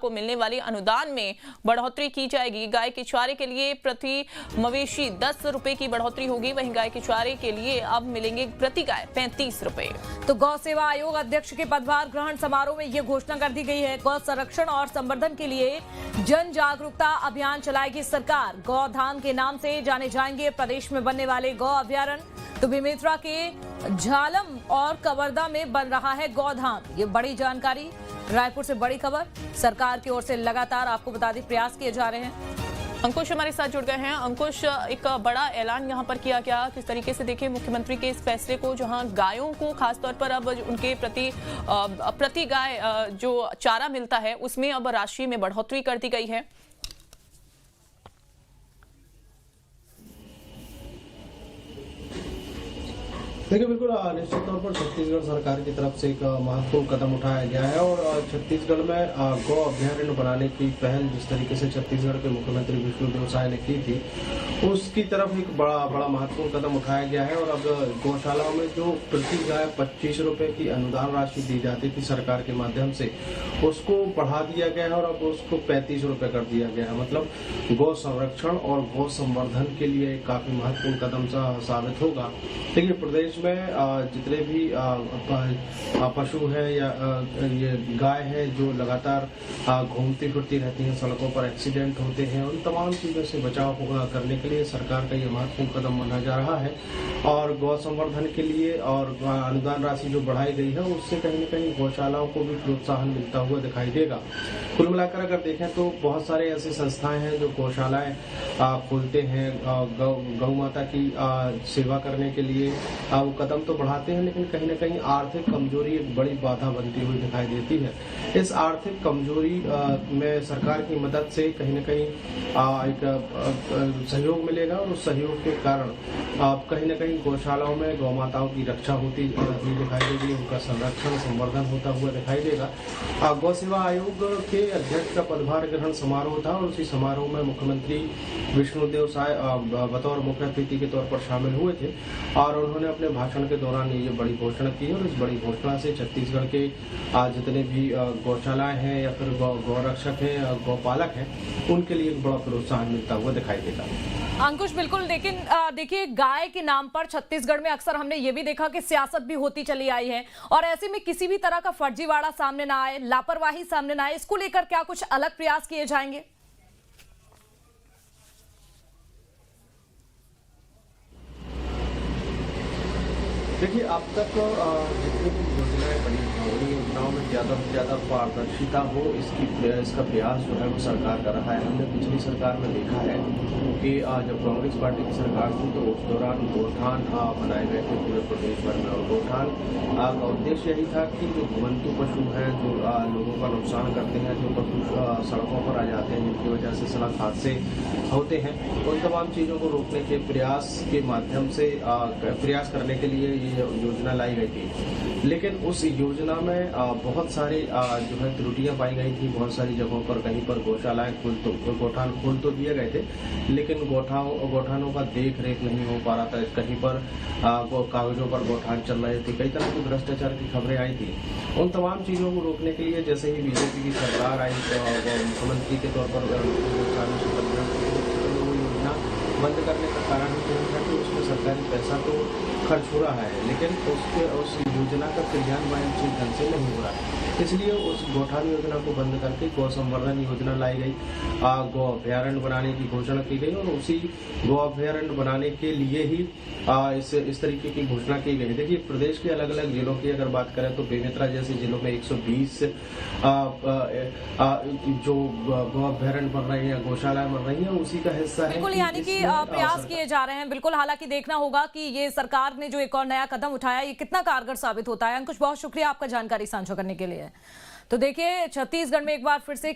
को मिलने वाली अनुदान में बढ़ोतरी की जाएगी। गाय के चारे के लिए प्रति मवेशी 10 रुपए की बढ़ोतरी होगी, वहीं गाय के चारे के लिए अब मिलेंगे प्रति गाय 35 रुपए। तो गौ सेवा आयोग अध्यक्ष के पदभार ग्रहण समारोह में ये घोषणा कर दी गई है। गौ संरक्षण और संवर्धन के लिए जन जागरूकता अभियान चलाएगी सरकार। गौधाम के नाम से जाने जाएंगे प्रदेश में बनने वाले गौ अभयारण्य। तो बेमेतरा के झालम और कवर्धा में बन रहा है गौधाम। ये बड़ी जानकारी, रायपुर से बड़ी खबर। सरकार की ओर से लगातार आपको बता दें प्रयास किए जा रहे हैं। अंकुश हमारे साथ जुड़ गए हैं। अंकुश, एक बड़ा ऐलान यहां पर किया गया, किस तरीके से देखें मुख्यमंत्री के इस फैसले को, जहां गायों को खासतौर पर अब उनके प्रति गाय जो चारा मिलता है उसमें अब राशि में बढ़ोतरी कर दी गई है। देखिए, बिल्कुल निश्चित तौर पर छत्तीसगढ़ सरकार की तरफ से एक महत्वपूर्ण कदम उठाया गया है और छत्तीसगढ़ में गौ अभयारण्य बनाने की पहल जिस तरीके से छत्तीसगढ़ के मुख्यमंत्री विष्णुदेव साय ने की थी, उसकी तरफ एक बड़ा महत्वपूर्ण कदम उठाया गया है। और अब गौशालाओं में जो प्रति गाय 25 रुपए की अनुदान राशि दी जाती थी सरकार के माध्यम से, उसको बढ़ा दिया गया है और अब उसको 35 रुपए कर दिया गया है। मतलब गौ संरक्षण और गौ संवर्धन के लिए काफी महत्वपूर्ण कदम साबित होगा। देखिए, प्रदेश में जितने भी पशु है या ये गाय है जो लगातार घूमती फिरती रहती हैं, सड़कों पर एक्सीडेंट होते हैं, उन तमाम चीजों से बचाव करने के लिए सरकार का ये महत्वपूर्ण कदम माना जा रहा है। और गौ संवर्धन के लिए और अनुदान राशि जो बढ़ाई गई है उससे कहीं न कहीं गौशालाओं को भी प्रोत्साहन मिलता हुआ दिखाई देगा। कुल मिलाकर अगर देखें तो बहुत सारे ऐसी संस्थाएं हैं जो गौशालाएं खोलते हैं गौ माता की सेवा करने के लिए। वो कदम तो बढ़ाते हैं, लेकिन कहीं न कहीं आर्थिक कमजोरी एक बड़ी बाधा बनती हुई दिखाई देती है। इस आर्थिक कमजोरी में सरकार की मदद से कहीं न कहीं एक सहयोग मिलेगा और उस सहयोग के कारण कहीं न कहीं गौशालाओं में गौ माताओं की रक्षा होती हुई दिखाई देगी, उनका संरक्षण संवर्धन होता हुआ दिखाई देगा। गौ सेवा आयोग के अध्यक्ष का पदभार ग्रहण समारोह था और उसी समारोह में मुख्यमंत्री विष्णुदेव साय बतौर मुख्य अतिथि के तौर पर शामिल हुए थे और उन्होंने अपने भाषण के दौरान ये बड़ी घोषणा की और इस बड़ी घोषणा से छत्तीसगढ़ के जितने भी गौशालाएं हैं या फिर गौरक्षक हैं, गौपालक हैं, उनके लिए एक बड़ा प्रोत्साहन मिलता हुआ दिखाई देगा। अंकुश, बिल्कुल। लेकिन देखिए, गाय के नाम पर छत्तीसगढ़ में अक्सर हमने ये भी देखा कि सियासत भी होती चली आई है और ऐसे में किसी भी तरह का फर्जीवाड़ा सामने ना आए, लापरवाही सामने ना आए, इसको लेकर क्या कुछ अलग प्रयास किए जाएंगे? देखिए, अब तक जितनी भी योजनाएं बनी उन योजनाओं में ज्यादा से ज्यादा पारदर्शिता हो, इसका प्रयास जो है वो सरकार कर रहा है। हमने पिछली सरकार में देखा है कि जब कांग्रेस पार्टी की सरकार थी तो उस दौरान गौठान बनाए गए थे पूरे प्रदेश भर में और गौठान का उद्देश्य यही था कि जो घुमंतु पशु हैं, जो लोगों का नुकसान करते हैं, जो पशु सड़कों पर आ जाते हैं जिनकी वजह से सड़क हादसे होते हैं, उन तमाम चीजों को रोकने के प्रयास के माध्यम से प्रयास करने के लिए ये योजना लाई गई थी। लेकिन उस योजना में बहुत सारी जो है त्रुटियां पाई गई थी। बहुत सारी जगहों पर कहीं पर गौशालाएं गौठान खोल तो दिए गए थे, लेकिन गौठानों का देख रेख नहीं हो पा रहा था। कहीं पर कागजों पर गौठान चल रहे थे, कई तरह की भ्रष्टाचार की खबरें आई थी। उन तमाम चीजों को रोकने के लिए जैसे ही बीजेपी की सरकार आई मुख्यमंत्री के तौर पर योजना बंद करने का कारण है कि उसमें सरकारी पैसा तो खर्च हो रहा है, लेकिन उस योजना का क्रियान्वयन ठीक ढंग से नहीं हो रहा है। इसलिए उस गौठान योजना को बंद करके गौ संवर्धन योजना लाई गई, गौ अभयारण्य बनाने की घोषणा की गई और उसी गौ अभयारण्य बनाने के लिए ही इस तरीके की घोषणा की गई। देखिए, प्रदेश के अलग अलग जिलों की अगर बात करें तो बेमेतरा जैसे जिलों में 120 जो गौ अभयारण्य बन रही है, गौशालाएं बन रही है, उसी का हिस्सा है। बिल्कुल, यानी कि प्रयास किए जा रहे हैं। बिल्कुल, हालांकि देखना होगा कि ये सरकार ने जो एक और नया कदम उठाया ये कितना कारगर साबित होता है। अंकुश, बहुत शुक्रिया आपका जानकारी साझा करने के लिए। तो देखिए, छत्तीसगढ़ में एक बार फिर से